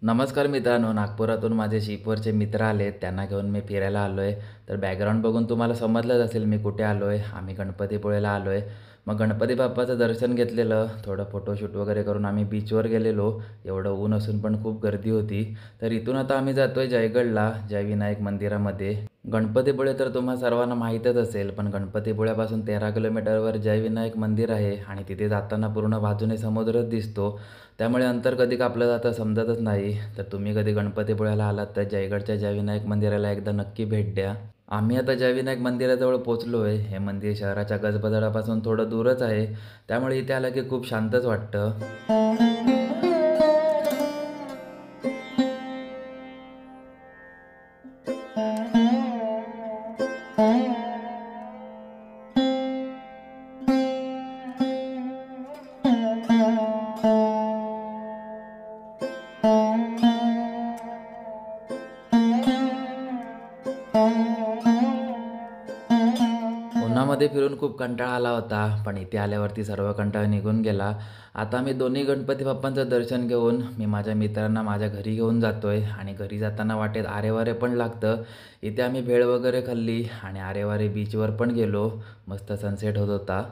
नमस्कार मित्रांनो, नागपुरातून माझे शिपवरचे मित्र आले त्यांना घेऊन मी फिरायला आलो आहे. तर बॅकग्राऊंड बघून तुम्हाला समजलंच असेल मी कुठे आलो आहे. आम्ही गणपतीपुळेला आलो आहे. मग गणपती बाप्पाचं दर्शन घेतलेलं, थोडं फोटोशूट वगैरे करून आम्ही बीचवर गेलेलो. एवढं ऊन असून पण खूप गर्दी होती. तर इथून आता आम्ही जातो आहे जयगडला, जयविनायक मंदिरामध्ये. गणपतीपुळे तर तुम्हा सर्वांना माहीतच असेल, पण गणपतीपुळ्यापासून 13 किलोमीटरवर जयविनायक मंदिर आहे आणि तिथे जाताना पूर्ण बाजूने समुद्रच दिसतो. त्यामुळे अंतर कधी कापलं जातं समजतच नाही. तर तुम्ही कधी गणपतीपुळ्याला आलात तर जयगडच्या जयविनायक मंदिराला एकदा नक्की भेट द्या. आम्ही आता जयविनायक मंदिराजवळ पोहोचलो आहे. हे मंदिर शहराच्या गजबजाटापासून थोडं दूरच आहे. त्यामुळे इथे आलं की खूप शांतच वाटतं. उन्हामध्ये फिरून खूप कंटाळा आला होता, पण इथे आल्यावरती सर्व कंटाळा निघून गेला. आता मी दोन्ही गणपती बाप्पांचं दर्शन घेऊन मी माझ्या मित्रांना माझ्या घरी घेऊन जातोय आणि घरी जाताना वाटेत आरेवारे पण लागतं. इथे आम्ही भेळ वगैरे खाल्ली आणि आरेवारे बीचवर पण गेलो. मस्त सनसेट होत होता.